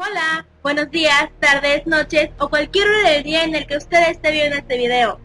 Hola, buenos días, tardes, noches o cualquier hora del día en el que usted esté viendo este video.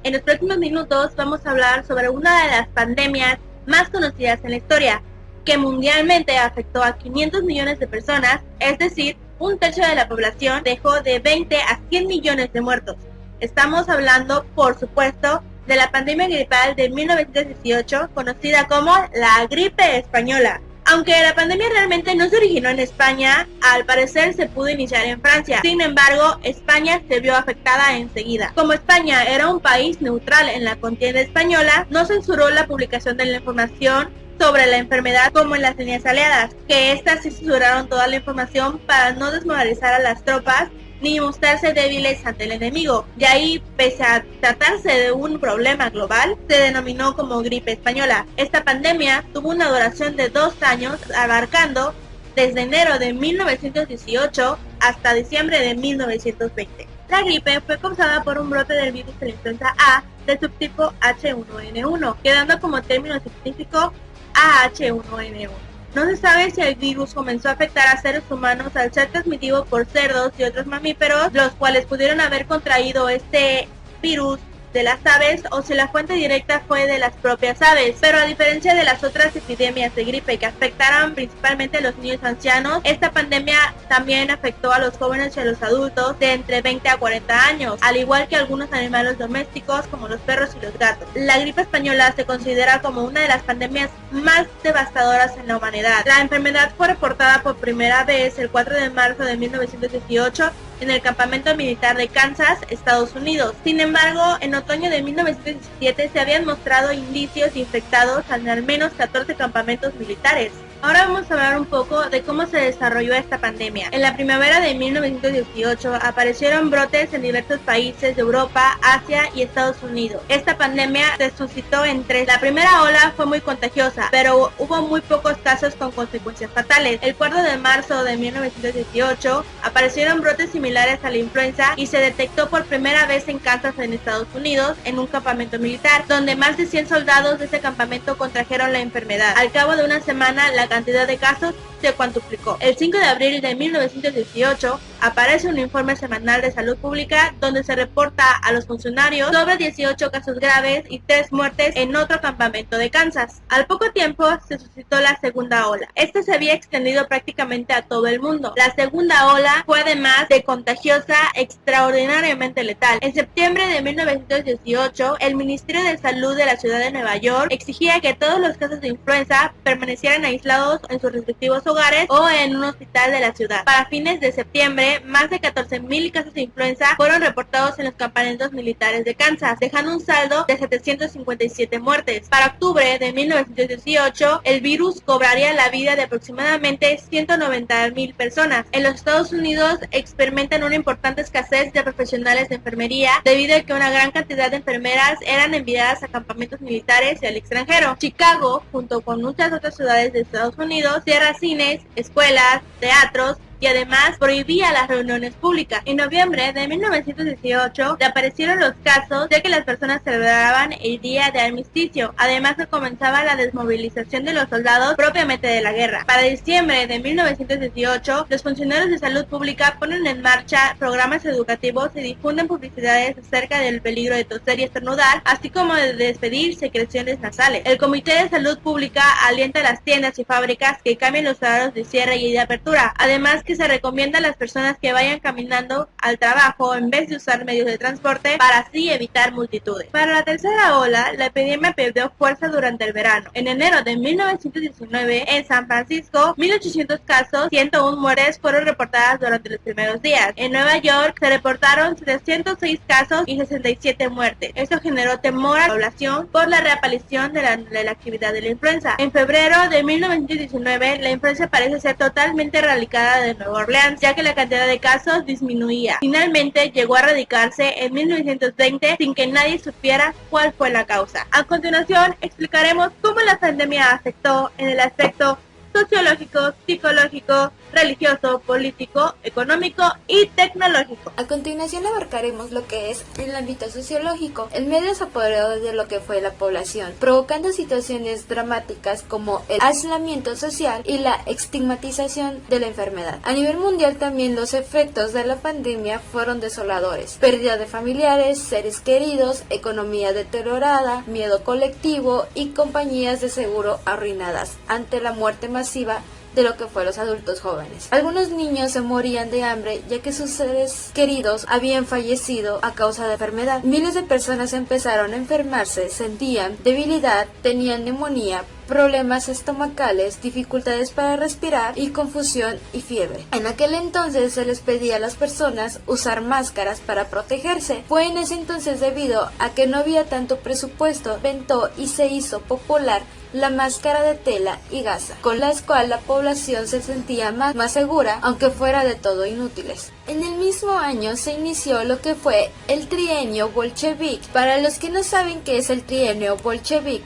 En los próximos minutos vamos a hablar sobre una de las pandemias más conocidas en la historia, que mundialmente afectó a 500 millones de personas, es decir, un tercio de la población dejó de 20 a 100 millones de muertos. Estamos hablando, por supuesto, de la pandemia gripal de 1918, conocida como la gripe española. Aunque la pandemia realmente no se originó en España, al parecer se pudo iniciar en Francia. Sin embargo, España se vio afectada enseguida. Como España era un país neutral en la contienda española, no censuró la publicación de la información sobre la enfermedad como en las líneas aliadas, que estas sí censuraron toda la información para no desmoralizar a las tropas ni mostrarse débiles ante el enemigo. De ahí, pese a tratarse de un problema global, se denominó como gripe española. Esta pandemia tuvo una duración de 2 años, abarcando desde enero de 1918 hasta diciembre de 1920. La gripe fue causada por un brote del virus de la influenza A del subtipo H1N1, quedando como término científico AH1N1. No se sabe si el virus comenzó a afectar a seres humanos al ser transmitido por cerdos y otros mamíferos, los cuales pudieron haber contraído este virus de las aves, o si la fuente directa fue de las propias aves. Pero a diferencia de las otras epidemias de gripe que afectaron principalmente a los niños ancianos, esta pandemia también afectó a los jóvenes y a los adultos de entre 20 a 40 años, al igual que algunos animales domésticos como los perros y los gatos. La gripe española se considera como una de las pandemias más devastadoras en la humanidad. La enfermedad fue reportada por primera vez el 4 de marzo de 1918 en el campamento militar de Kansas, Estados Unidos. Sin embargo, en otoño de 1917 se habían mostrado indicios infectados en al menos 14 campamentos militares. Ahora vamos a hablar un poco de cómo se desarrolló esta pandemia. En la primavera de 1918 aparecieron brotes en diversos países de Europa, Asia y Estados Unidos. Esta pandemia se suscitó en tres. La primera ola fue muy contagiosa, pero hubo muy pocos casos con consecuencias fatales. El 4 de marzo de 1918 aparecieron brotes similares a la influenza y se detectó por primera vez en Kansas, en Estados Unidos, en un campamento militar, donde más de 100 soldados de ese campamento contrajeron la enfermedad. Al cabo de una semana, la cantidad de casos se cuantuplicó. El 5 de abril de 1918 aparece un informe semanal de salud pública donde se reporta a los funcionarios sobre 18 casos graves y 3 muertes en otro campamento de Kansas. Al poco tiempo se suscitó la segunda ola. Esta se había extendido prácticamente a todo el mundo. La segunda ola fue, además de contagiosa, extraordinariamente letal. En septiembre de 1918, el Ministerio de Salud de la ciudad de Nueva York exigía que todos los casos de influenza permanecieran aislados en sus respectivos hogares o en un hospital de la ciudad. Para fines de septiembre, más de 14,000 casos de influenza fueron reportados en los campamentos militares de Kansas, dejando un saldo de 757 muertes. Para octubre de 1918, el virus cobraría la vida de aproximadamente 190,000 personas. En los Estados Unidos experimentan una importante escasez de profesionales de enfermería debido a que una gran cantidad de enfermeras eran enviadas a campamentos militares y al extranjero. Chicago, junto con muchas otras ciudades de Estados Unidos, cierra cines, escuelas, teatros y además prohibía las reuniones públicas. En noviembre de 1918 reaparecieron los casos ya que las personas celebraban el día de armisticio, además que comenzaba la desmovilización de los soldados propiamente de la guerra. Para diciembre de 1918, los funcionarios de salud pública ponen en marcha programas educativos y difunden publicidades acerca del peligro de toser y estornudar, así como de despedir secreciones nasales. El Comité de Salud Pública alienta a las tiendas y fábricas que cambien los horarios de cierre y de apertura, además que se recomienda a las personas que vayan caminando al trabajo en vez de usar medios de transporte para así evitar multitudes. Para la tercera ola, la epidemia perdió fuerza durante el verano. En enero de 1919, en San Francisco, 1,800 casos, 101 muertes fueron reportadas durante los primeros días. En Nueva York se reportaron 706 casos y 67 muertes. Esto generó temor a la población por la reaparición de la actividad de la influenza. En febrero de 1919, la influenza parece ser totalmente erradicada de Nueva Orleans, ya que la cantidad de casos disminuía. Finalmente llegó a erradicarse en 1920 sin que nadie supiera cuál fue la causa. A continuación explicaremos cómo la pandemia afectó en el aspecto sociológico, psicológico, religioso, político, económico y tecnológico. A continuación abarcaremos lo que es el ámbito sociológico. El medio se apoderó de lo que fue la población, provocando situaciones dramáticas como el aislamiento social y la estigmatización de la enfermedad. A nivel mundial también los efectos de la pandemia fueron desoladores: pérdida de familiares, seres queridos, economía deteriorada, miedo colectivo y compañías de seguro arruinadas ante la muerte masiva de lo que fue los adultos jóvenes. Algunos niños se morían de hambre ya que sus seres queridos habían fallecido a causa de enfermedad. Miles de personas empezaron a enfermarse, sentían debilidad, tenían neumonía, problemas estomacales, dificultades para respirar y confusión y fiebre. En aquel entonces se les pedía a las personas usar máscaras para protegerse. Fue en ese entonces, debido a que no había tanto presupuesto, inventó y se hizo popular la máscara de tela y gasa, con la cual la población se sentía más segura, aunque fuera de todo inútiles. En el mismo año se inició lo que fue el trienio bolchevique. Para los que no saben qué es el trienio bolchevique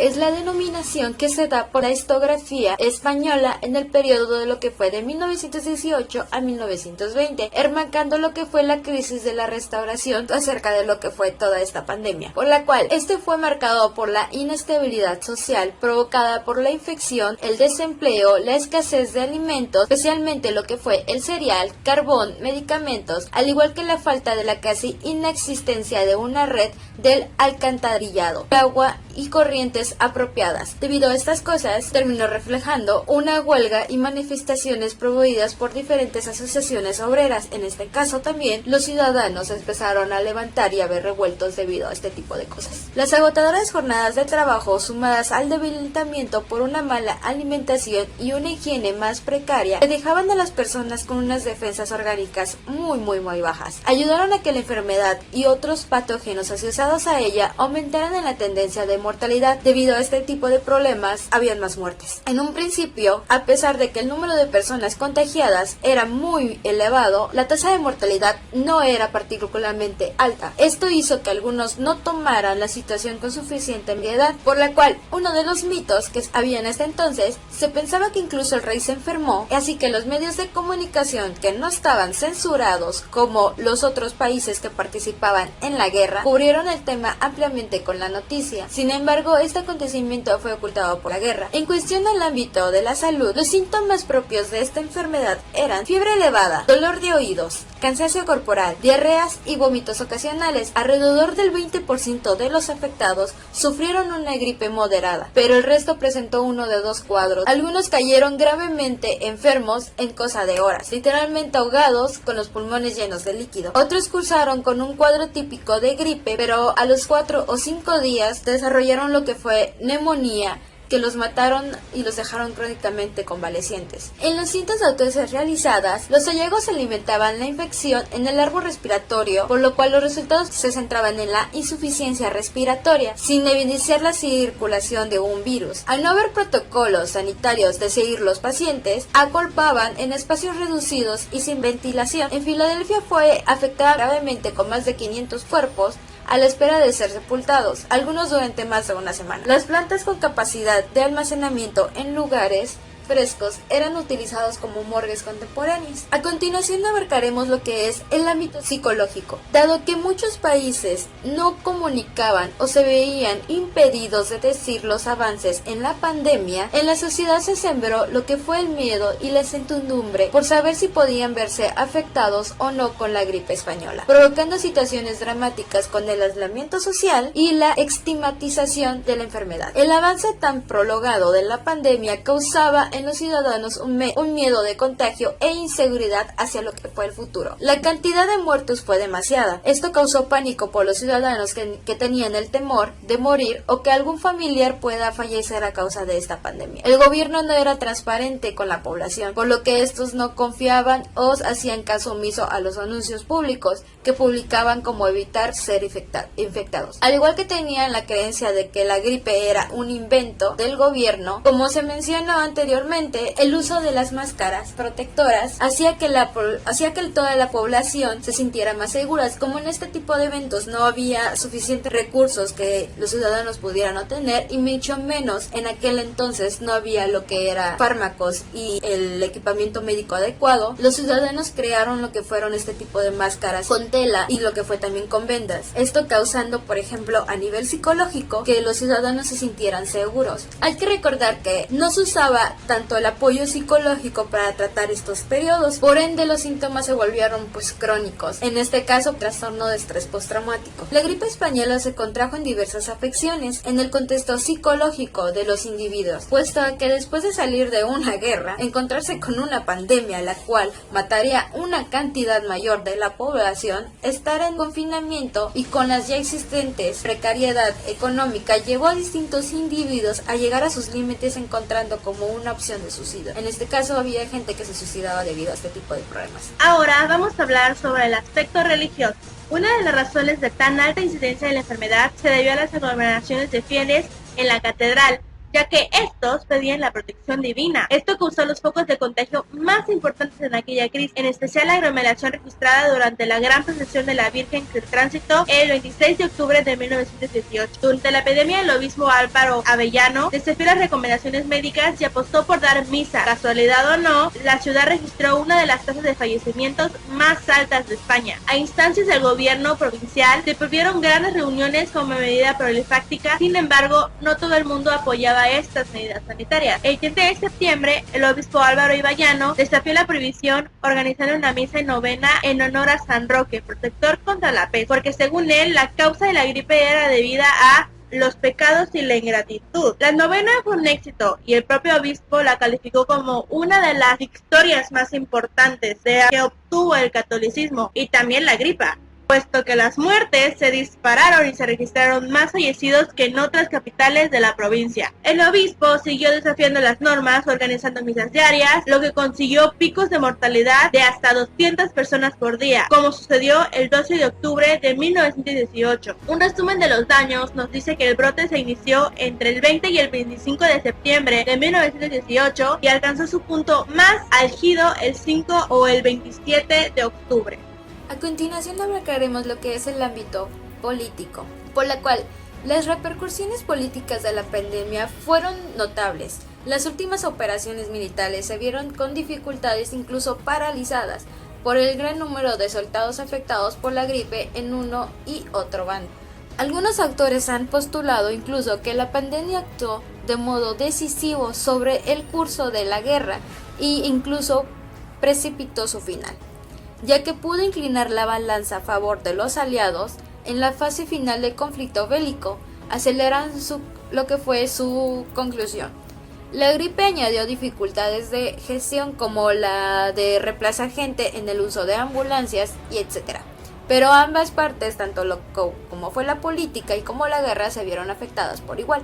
es la denominación que se da por la historiografía española en el periodo de lo que fue de 1918 a 1920, enmarcando lo que fue la crisis de la restauración acerca de lo que fue toda esta pandemia, por la cual este fue marcado por la inestabilidad social provocada por la infección, el desempleo, la escasez de alimentos, especialmente lo que fue el cereal, carbón, medicamentos, al igual que la falta de la casi inexistencia de una red del alcantarillado, agua y corrientes apropiadas. Debido a estas cosas, terminó reflejando una huelga y manifestaciones promovidas por diferentes asociaciones obreras. En este caso también los ciudadanos empezaron a levantar y a ver revueltos debido a este tipo de cosas. Las agotadoras jornadas de trabajo, sumadas al debilitamiento por una mala alimentación y una higiene más precaria, que dejaban a las personas con unas defensas orgánicas muy bajas, ayudaron a que la enfermedad y otros patógenos asociados a ella aumentaran en la tendencia de mortalidad. Debido a este tipo de problemas, habían más muertes. En un principio, a pesar de que el número de personas contagiadas era muy elevado, la tasa de mortalidad no era particularmente alta. Esto hizo que algunos no tomaran la situación con suficiente seriedad, por la cual uno de los mitos que había en este entonces, se pensaba que incluso el rey se enfermó, así que los medios de comunicación que no estaban censurados como los otros países que participaban en la guerra, cubrieron el tema ampliamente con la noticia. Sin embargo, este acontecimiento fue ocultado por la guerra. En cuestión al ámbito de la salud, los síntomas propios de esta enfermedad eran fiebre elevada, dolor de oídos, cansancio corporal, diarreas y vómitos ocasionales. Alrededor del 20% de los afectados sufrieron una gripe moderada, pero el resto presentó uno de dos cuadros. Algunos cayeron gravemente enfermos en cosa de horas, literalmente ahogados con los pulmones llenos de líquido. Otros cursaron con un cuadro típico de gripe, pero a los 4 o 5 días desarrollaron lo que fue neumonía, que los mataron y los dejaron crónicamente convalecientes. En las cintas de autopsias realizadas, los hallazgos alimentaban la infección en el árbol respiratorio, por lo cual los resultados se centraban en la insuficiencia respiratoria, sin evidenciar la circulación de un virus. Al no haber protocolos sanitarios de seguir los pacientes, acolpaban en espacios reducidos y sin ventilación. En Filadelfia fue afectada gravemente con más de 500 cuerpos a la espera de ser sepultados, algunos durante más de una semana. Las plantas con capacidad de almacenamiento en lugares frescos eran utilizados como morgues contemporáneas. A continuación abarcaremos lo que es el ámbito psicológico. Dado que muchos países no comunicaban o se veían impedidos de decir los avances en la pandemia, en la sociedad se sembró lo que fue el miedo y la incertidumbre por saber si podían verse afectados o no con la gripe española, provocando situaciones dramáticas con el aislamiento social y la estigmatización de la enfermedad. El avance tan prolongado de la pandemia causaba en los ciudadanos un miedo de contagio e inseguridad hacia lo que fue el futuro. La cantidad de muertos fue demasiada. Esto causó pánico por los ciudadanos que tenían el temor de morir o que algún familiar pueda fallecer a causa de esta pandemia. El gobierno no era transparente con la población, por lo que estos no confiaban o hacían caso omiso a los anuncios públicos que publicaban como evitar ser infectados. Al igual que tenían la creencia de que la gripe era un invento del gobierno, como se mencionó anteriormente, Posteriormente, el uso de las máscaras protectoras hacía que toda la población se sintiera más seguras. Como en este tipo de eventos no había suficientes recursos que los ciudadanos pudieran obtener, y mucho menos en aquel entonces no había lo que era fármacos y el equipamiento médico adecuado, los ciudadanos crearon lo que fueron este tipo de máscaras con tela y lo que fue también con vendas. Esto causando, por ejemplo, a nivel psicológico, que los ciudadanos se sintieran seguros. Hay que recordar que no se usaba tanto el apoyo psicológico para tratar estos periodos, por ende los síntomas se volvieron crónicos, en este caso trastorno de estrés postraumático. La gripe española se contrajo en diversas afecciones en el contexto psicológico de los individuos, puesto que después de salir de una guerra, encontrarse con una pandemia la cual mataría una cantidad mayor de la población, estar en confinamiento y con las ya existentes precariedad económica llevó a distintos individuos a llegar a sus límites, encontrando como una opción de suicidio. En este caso había gente que se suicidaba debido a este tipo de problemas. Ahora vamos a hablar sobre el aspecto religioso. Una de las razones de tan alta incidencia de la enfermedad se debió a las aglomeraciones de fieles en la catedral, ya que estos pedían la protección divina. Esto causó los focos de contagio más importantes en aquella crisis, en especial la aglomeración registrada durante la gran procesión de la Virgen que transitó el 26 de octubre de 1918. Durante la epidemia, el obispo Álvaro Avellano desafió las recomendaciones médicas y apostó por dar misa. Casualidad o no, la ciudad registró una de las tasas de fallecimientos más altas de España. A instancias del gobierno provincial se prohibieron grandes reuniones como medida profilactáctica. Sin embargo, no todo el mundo apoyaba estas medidas sanitarias. El 15 de septiembre, el obispo Álvaro Avellano desafió la prohibición organizando una misa y novena en honor a San Roque, protector contra la peste, porque según él, la causa de la gripe era debida a los pecados y la ingratitud. La novena fue un éxito y el propio obispo la calificó como una de las victorias más importantes que obtuvo el catolicismo y también la gripa, puesto que las muertes se dispararon y se registraron más fallecidos que en otras capitales de la provincia. El obispo siguió desafiando las normas, organizando misas diarias, lo que consiguió picos de mortalidad de hasta 200 personas por día, como sucedió el 12 de octubre de 1918. Un resumen de los daños nos dice que el brote se inició entre el 20 y el 25 de septiembre de 1918 y alcanzó su punto más álgido el 5 o el 27 de octubre. A continuación abarcaremos lo que es el ámbito político, por la cual las repercusiones políticas de la pandemia fueron notables. Las últimas operaciones militares se vieron con dificultades, incluso paralizadas, por el gran número de soldados afectados por la gripe en uno y otro bando. Algunos autores han postulado incluso que la pandemia actuó de modo decisivo sobre el curso de la guerra e incluso precipitó su final, ya que pudo inclinar la balanza a favor de los aliados en la fase final del conflicto bélico, acelerando lo que fue su conclusión. La gripe añadió dificultades de gestión como la de reemplazar gente en el uso de ambulancias y etc. Pero ambas partes, tanto como fue la política y como la guerra, se vieron afectadas por igual.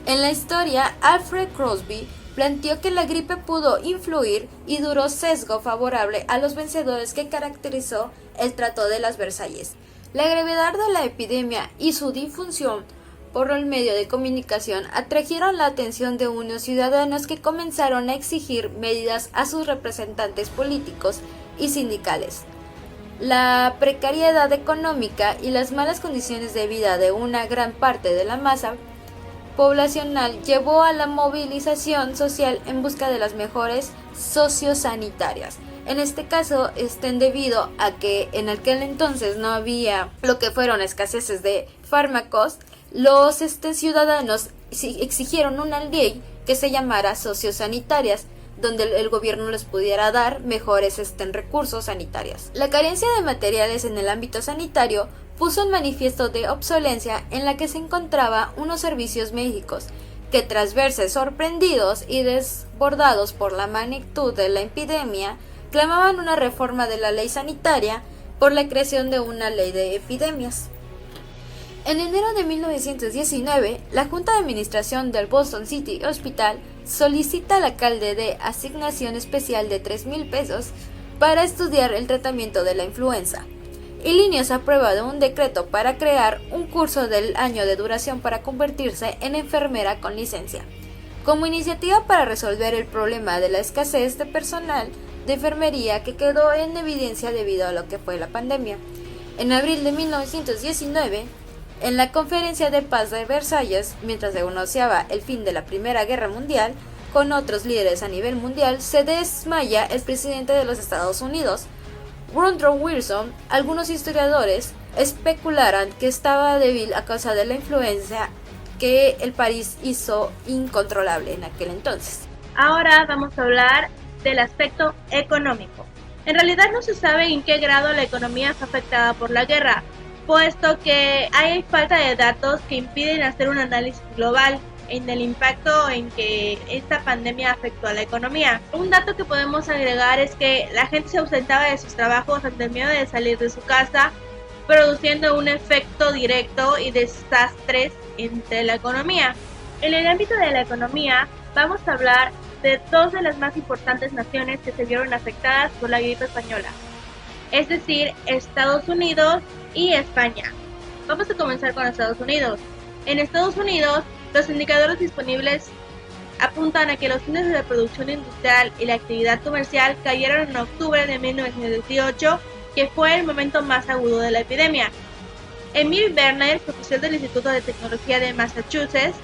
En la historia, Alfred Crosby planteó que la gripe pudo influir y duró sesgo favorable a los vencedores que caracterizó el Tratado de las Versalles. La gravedad de la epidemia y su difusión por el medio de comunicación atrajeron la atención de unos ciudadanos que comenzaron a exigir medidas a sus representantes políticos y sindicales. La precariedad económica y las malas condiciones de vida de una gran parte de la masa poblacional llevó a la movilización social en busca de las mejores sociosanitarias. En este caso, debido a que en aquel entonces no había lo que fueron escaseces de fármacos, los ciudadanos exigieron una ley que se llamara sociosanitarias, donde el gobierno les pudiera dar mejores recursos sanitarios. La carencia de materiales en el ámbito sanitario puso en manifiesto de obsolencia en la que se encontraba unos servicios médicos que, tras verse sorprendidos y desbordados por la magnitud de la epidemia, clamaban una reforma de la ley sanitaria por la creación de una ley de epidemias. En enero de 1919, la Junta de Administración del Boston City Hospital solicita al alcalde de asignación especial de 3,000 pesos para estudiar el tratamiento de la influenza. Illinios aprueba de un decreto para crear un curso del año de duración para convertirse en enfermera con licencia. como iniciativa para resolver el problema de la escasez de personal de enfermería que quedó en evidencia debido a lo que fue la pandemia. En abril de 1919, en la Conferencia de Paz de Versalles, mientras se anunciaba el fin de la Primera Guerra Mundial, con otros líderes a nivel mundial, se desmaya el presidente de los Estados Unidos, Woodrow Wilson. Algunos historiadores especularan que estaba débil a causa de la influencia que el país hizo incontrolable en aquel entonces. Ahora vamos a hablar del aspecto económico. En realidad no se sabe en qué grado la economía fue afectada por la guerra, puesto que hay falta de datos que impiden hacer un análisis global en el impacto en que esta pandemia afectó a la economía. Un dato que podemos agregar es que la gente se ausentaba de sus trabajos ante el miedo de salir de su casa, produciendo un efecto directo y desastres entre la economía. En el ámbito de la economía vamos a hablar de dos de las más importantes naciones que se vieron afectadas por la gripe española, es decir, Estados Unidos y España. Vamos a comenzar con Estados Unidos. En Estados Unidos, los indicadores disponibles apuntan a que los índices de producción industrial y la actividad comercial cayeron en octubre de 1918, que fue el momento más agudo de la epidemia. Emil Werner, profesor del Instituto de Tecnología de Massachusetts,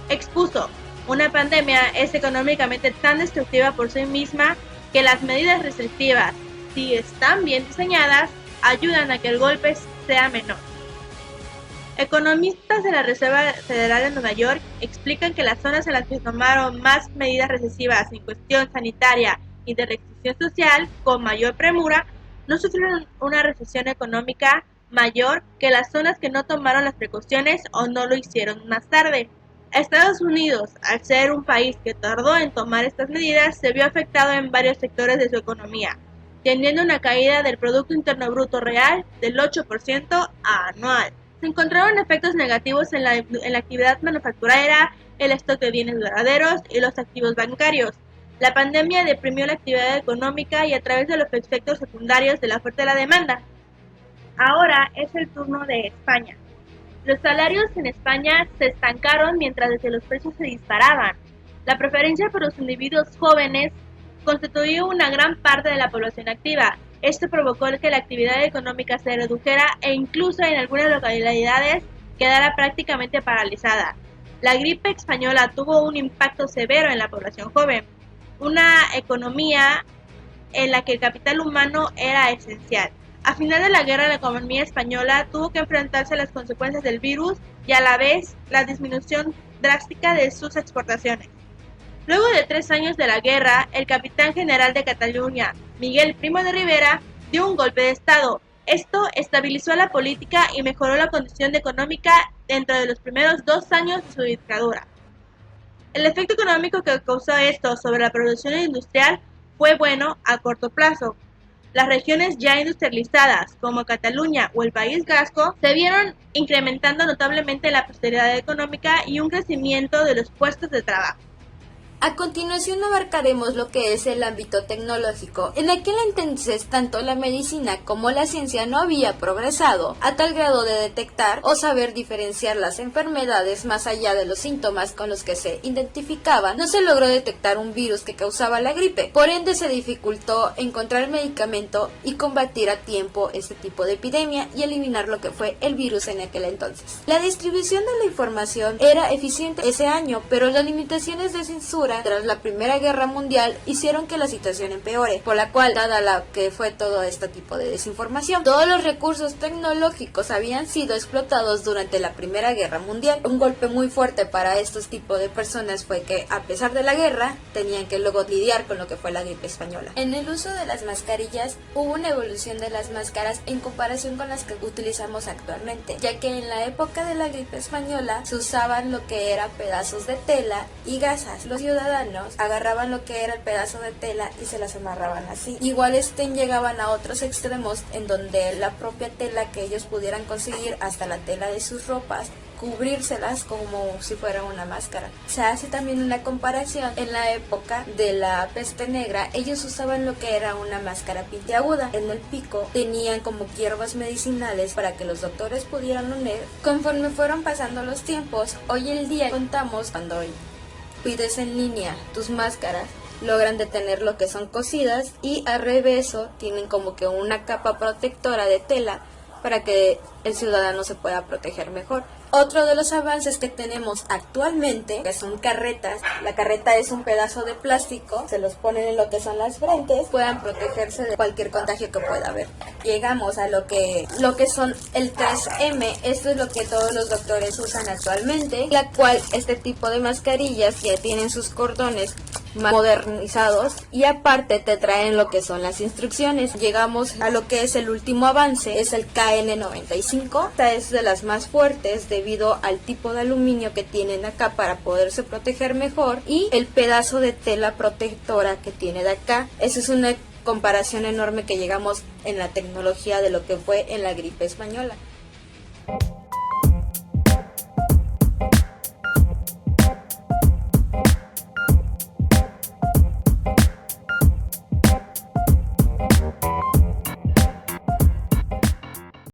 expuso: una pandemia es económicamente tan destructiva por sí misma que las medidas restrictivas, si están bien diseñadas, ayudan a que el golpe sea menor. Economistas de la Reserva Federal de Nueva York explican que las zonas en las que tomaron más medidas recesivas en cuestión sanitaria y de restricción social con mayor premura no sufrieron una recesión económica mayor que las zonas que no tomaron las precauciones o no lo hicieron más tarde. Estados Unidos, al ser un país que tardó en tomar estas medidas, se vio afectado en varios sectores de su economía, teniendo una caída del Producto Interno Bruto Real del 8% anual. Se encontraron efectos negativos en la actividad manufacturera, el stock de bienes duraderos y los activos bancarios. La pandemia deprimió la actividad económica y a través de los efectos secundarios de la oferta y la demanda. Ahora es el turno de España. Los salarios en España se estancaron mientras que los precios se disparaban. La preferencia por los individuos jóvenes constituyó una gran parte de la población activa. Esto provocó que la actividad económica se redujera e incluso en algunas localidades quedara prácticamente paralizada. La gripe española tuvo un impacto severo en la población joven, una economía en la que el capital humano era esencial. A final de la guerra, la economía española tuvo que enfrentarse a las consecuencias del virus y a la vez la disminución drástica de sus exportaciones. Luego de 3 años de la guerra, el capitán general de Cataluña, Miguel Primo de Rivera, dio un golpe de estado. Esto estabilizó la política y mejoró la condición económica dentro de los primeros 2 años de su dictadura. El efecto económico que causó esto sobre la producción industrial fue bueno a corto plazo. Las regiones ya industrializadas, como Cataluña o el País Vasco, se vieron incrementando notablemente la prosperidad económica y un crecimiento de los puestos de trabajo. A continuación abarcaremos lo que es el ámbito tecnológico. En aquel entonces tanto la medicina como la ciencia no había progresado a tal grado de detectar o saber diferenciar las enfermedades más allá de los síntomas con los que se identificaban. No se logró detectar un virus que causaba la gripe, por ende se dificultó encontrar medicamento y combatir a tiempo este tipo de epidemia y eliminar lo que fue el virus en aquel entonces. La distribución de la información era eficiente ese año, pero las limitaciones de censura tras la Primera Guerra Mundial hicieron que la situación empeore, por la cual, dada la que fue todo este tipo de desinformación, todos los recursos tecnológicos habían sido explotados durante la Primera Guerra Mundial. Un golpe muy fuerte para estos tipos de personas fue que, a pesar de la guerra, tenían que luego lidiar con lo que fue la gripe española. En el uso de las mascarillas, hubo una evolución de las máscaras en comparación con las que utilizamos actualmente, ya que en la época de la gripe española se usaban lo que eran pedazos de tela y gasas. Los ciudadanos agarraban lo que era el pedazo de tela y se las amarraban así. Igual llegaban a otros extremos en donde la propia tela que ellos pudieran conseguir, hasta la tela de sus ropas, cubrírselas como si fuera una máscara. Se hace también una comparación. En la época de la peste negra, ellos usaban lo que era una máscara pintiaguda. En el pico tenían como hierbas medicinales para que los doctores pudieran oler. Conforme fueron pasando los tiempos, hoy en día contamos cuando pides en línea tus máscaras, logran detener lo que son cosidas y al reverso tienen como que una capa protectora de tela para que el ciudadano se pueda proteger mejor. Otro de los avances que tenemos actualmente, que son carretas. La carreta es un pedazo de plástico, se los ponen en lo que son las frentes, puedan protegerse de cualquier contagio que pueda haber. Llegamos a lo que son el 3M, esto es lo que todos los doctores usan actualmente, la cual este tipo de mascarillas ya tienen sus cordones más modernizados y aparte te traen lo que son las instrucciones. Llegamos a lo que es el último avance, es el KN95. Esta es de las más fuertes debido al tipo de aluminio que tienen acá para poderse proteger mejor y el pedazo de tela protectora que tiene de acá. Esa es una comparación enorme que llegamos en la tecnología de lo que fue en la gripe española.